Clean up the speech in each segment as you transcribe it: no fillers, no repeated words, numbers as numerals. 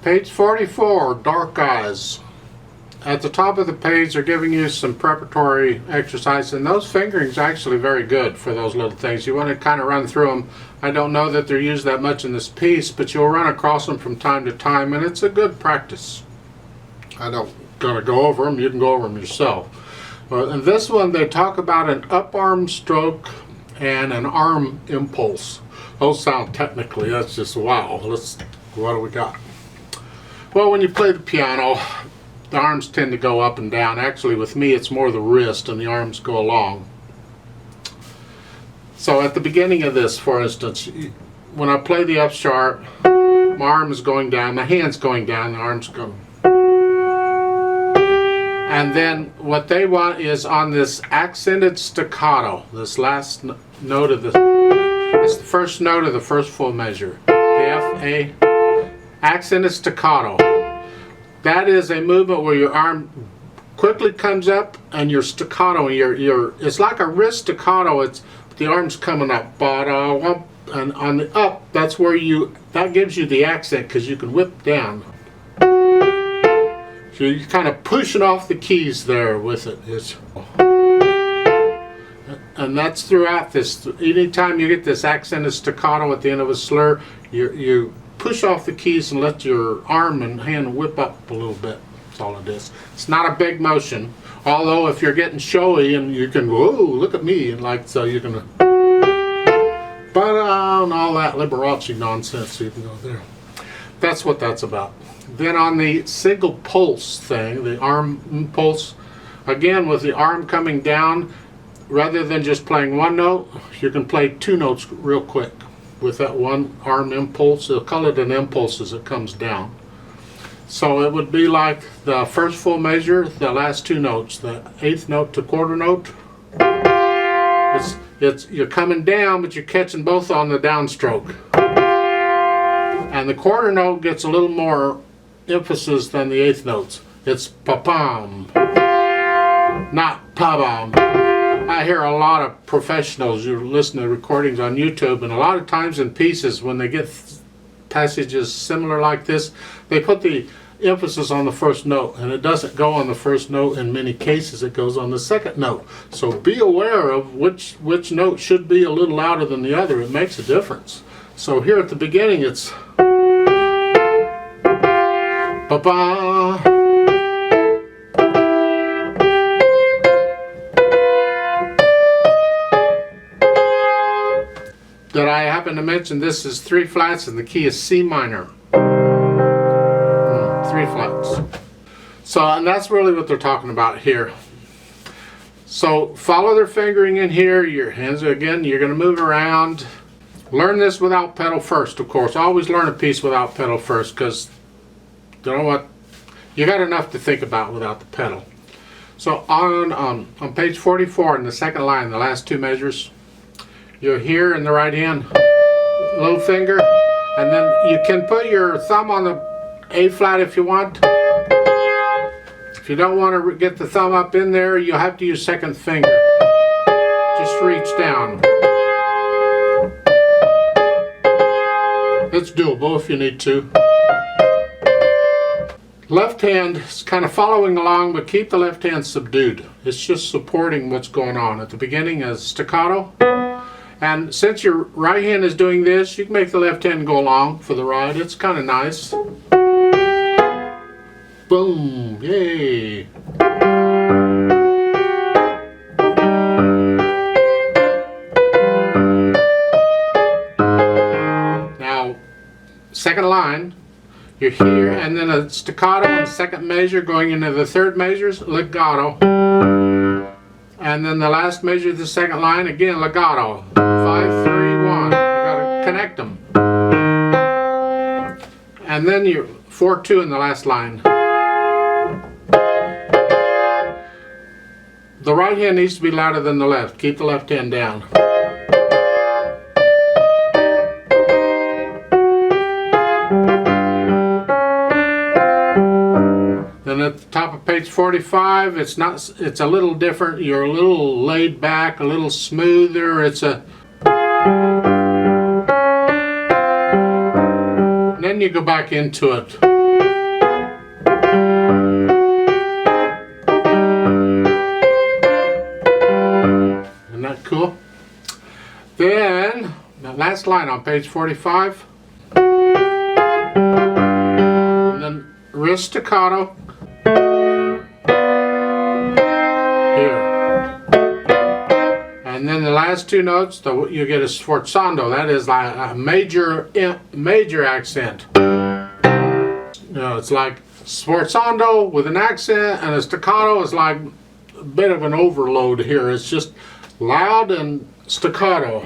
Page 44, Dark Eyes. At the top of the page they're giving you some preparatory exercise, and those fingerings are actually very good for those little things. You want to kind of run through them. I don't know that they're used that much in this piece, but you'll run across them from time to time, and it's a good practice. I don't gonna go over them, you can go over them yourself. But in this one they talk about an up arm stroke and an arm impulse. Those sound technically, that's just wow. What do we got? Well, when you play the piano, the arms tend to go up and down. Actually, with me, it's more the wrist and the arms go along. So at the beginning of this, for instance, when I play the F sharp, my arm is going down, my hand's going down, the arms go. And then what they want is on this accented staccato, this last note of it's the first note of the first full measure. The F, A, accented staccato. That is a movement where your arm quickly comes up and your staccato, it's like a wrist staccato, the arm's coming up. And on the up, that's where that gives you the accent because you can whip down. So you're kind of pushing off the keys there with it. And that's throughout this. Anytime you get this accented staccato at the end of a slur, you push off the keys and let your arm and hand whip up a little bit. That's all it is. It's not a big motion. Although if you're getting showy and you can go, whoa, look at me, and like so you can, but and all that Liberace nonsense, so you can go there. That's what that's about. Then on the single pulse thing, the arm impulse, again with the arm coming down, rather than just playing one note, you can play two notes real quick with that one arm impulse. They'll call it an impulse as it comes down. So it would be like the first full measure, the last two notes, the eighth note to quarter note. You're coming down, but you're catching both on the downstroke. And the quarter note gets a little more emphasis than the eighth notes. It's pa-pam, not pa-bam. I hear a lot of professionals, you listen to recordings on YouTube, and a lot of times in pieces when they get passages similar like this, they put the emphasis on the first note, and it doesn't go on the first note. In many cases it goes on the second note. So be aware of which note should be a little louder than the other. It makes a difference. So here at the beginning it's ba-ba. Did I happen to mention this is 3 flats and the key is C minor? 3 flats. So, and that's really what they're talking about here. So follow their fingering in here. Your hands, again, you're going to move around. Learn this without pedal first, of course. Always learn a piece without pedal first, because you know what? You got enough to think about without the pedal. So on page 44 in the second line, the last two measures, you're here in the right hand, little finger, and then you can put your thumb on the A flat if you want. If you don't want to get the thumb up in there, you'll have to use second finger. Just reach down. It's doable if you need to. Left hand is kind of following along, but keep the left hand subdued. It's just supporting what's going on. At the beginning is staccato. And since your right hand is doing this, you can make the left hand go along for the ride. It's kind of nice. Boom, yay. Now, second line, you're here, and then a staccato on the second measure going into the third measures, legato. And then the last measure of the second line, again, legato. 5, 3, 1. You gotta connect them. And then you're 4, 2 in the last line. The right hand needs to be louder than the left. Keep the left hand down. Then at the top of page 45, it's a little different. You're a little laid back, a little smoother. And then you go back into it. last line on page 45. And then wrist staccato. Here. And then the last two notes, you get a sforzando. That is like a major accent. You know, it's like sforzando with an accent, and a staccato is like a bit of an overload here. It's just loud and staccato.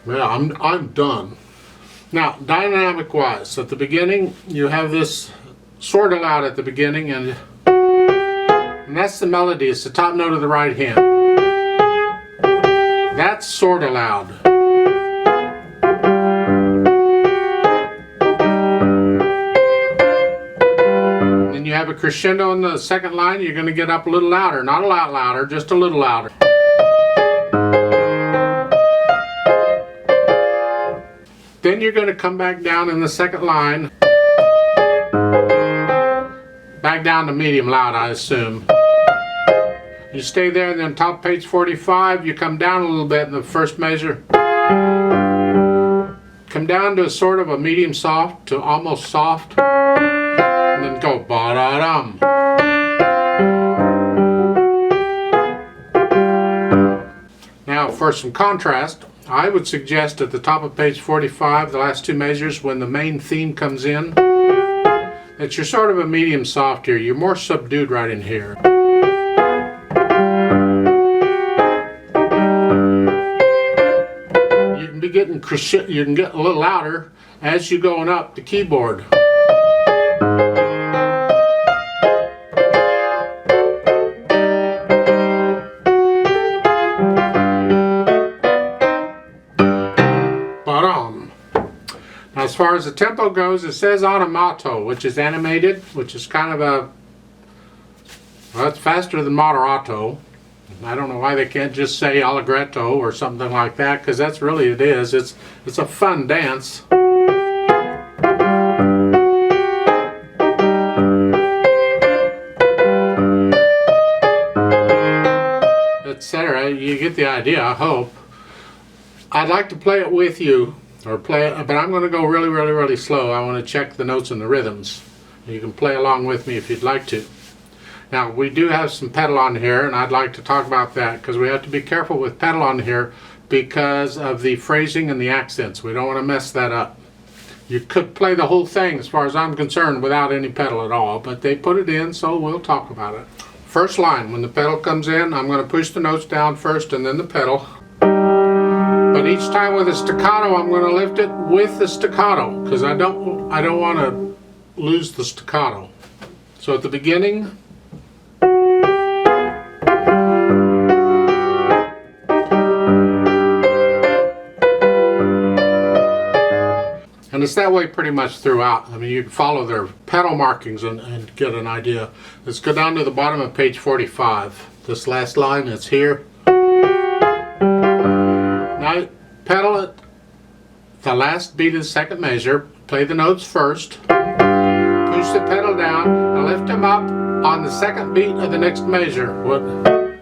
Yeah, I'm done. Now, dynamic wise, at the beginning you have this sort of loud at the beginning, and that's the melody. It's the top note of the right hand. That's sort of loud. Then you have a crescendo in the second line. You're going to get up a little louder. Not a lot louder, just a little louder. Then you're going to come back down in the second line. Back down to medium loud, I assume. You stay there, and then top page 45, you come down a little bit in the first measure. Come down to sort of a medium soft to almost soft. And then go ba-da-dum. Now for some contrast, I would suggest at the top of page 45, the last two measures, when the main theme comes in, that you're sort of a medium soft here. You're more subdued right in here. You can be getting you can get a little louder as you're going up the keyboard. As far as the tempo goes, it says animato, which is animated, which is kind of a, well, it's faster than moderato. I don't know why they can't just say allegretto or something like that, because that's really it is. It's a fun dance. Etc. You get the idea, I hope. I'd like to play it with you. But I'm going to go really, really, really slow. I want to check the notes and the rhythms. You can play along with me if you'd like to. Now, we do have some pedal on here, and I'd like to talk about that because we have to be careful with pedal on here because of the phrasing and the accents. We don't want to mess that up. You could play the whole thing, as far as I'm concerned, without any pedal at all, but they put it in, so we'll talk about it. First line, when the pedal comes in, I'm going to push the notes down first and then the pedal. But each time with a staccato, I'm going to lift it with the staccato because I don't want to lose the staccato. So at the beginning, and it's that way pretty much throughout. I mean, you can follow their pedal markings and get an idea. Let's go down to the bottom of page 45. This last line is here. Now, pedal it, the last beat of the second measure, play the notes first, push the pedal down, and lift them up on the second beat of the next measure,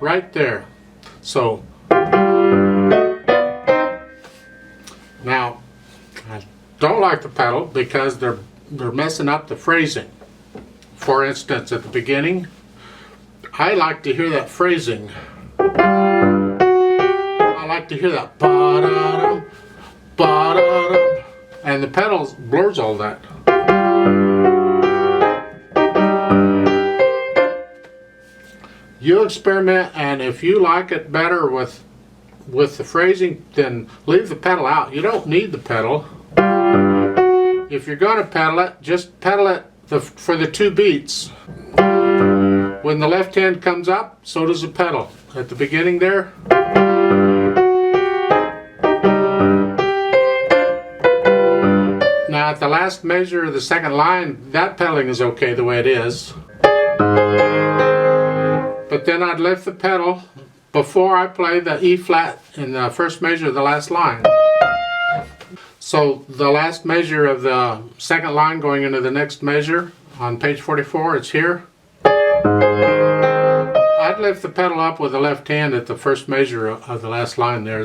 right there. So, now, I don't like the pedal because they're messing up the phrasing. For instance, at the beginning, I like to hear that phrasing. I like to hear that ba-da-dum, ba-da-dum, and the pedal blurs all that. You experiment, and if you like it better with the phrasing, then leave the pedal out. You don't need the pedal. If you're going to pedal it, just pedal it for the two beats. When the left hand comes up, so does the pedal. At the beginning there. Now at the last measure of the second line, that pedaling is okay the way it is. But then I'd lift the pedal before I play the E flat in the first measure of the last line. So the last measure of the second line going into the next measure on page 44, it's here. I'd lift the pedal up with the left hand at the first measure of the last line there.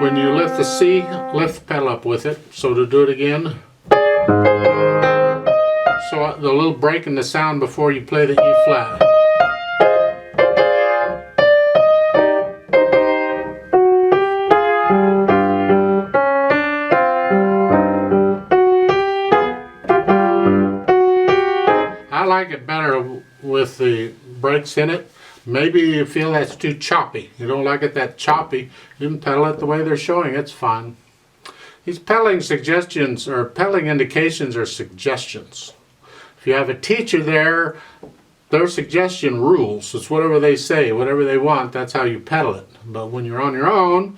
When you lift the C, lift the pedal up with it. So to do it again, so the little break in the sound before you play the E flat. I like it better with the breaks in it. Maybe you feel that's too choppy. You don't like it that choppy. You can pedal it the way they're showing. It's fine. These pedaling suggestions or pedaling indications are suggestions. If you have a teacher there, their suggestion rules. It's whatever they say, whatever they want, that's how you pedal it. But when you're on your own,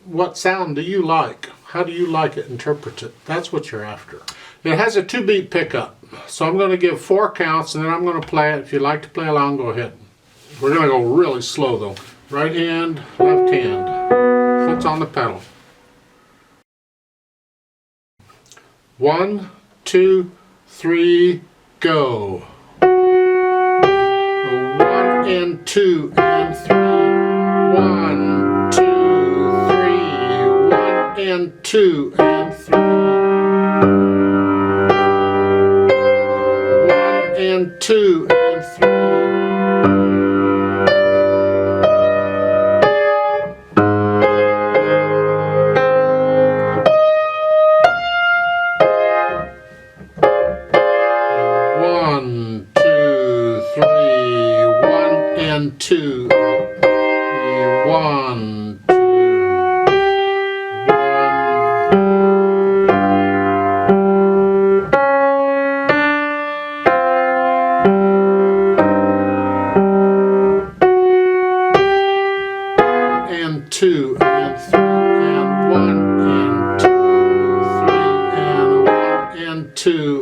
what sound do you like? How do you like it? Interpret it. That's what you're after. It has a 2-beat pickup. So I'm going to give 4 counts and then I'm going to play it. If you'd like to play along, go ahead. We're going to go really slow though. Right hand, left hand. Foot's on the pedal. 1, 2, 3, go. 1 and 2 and 3. 1, 2, 3. 1 and 2 and 3. 1 and 2 and 3. And 2, 1, 2, 1. And 2 and 3 and 1 and 2, 3 and 1 and 2.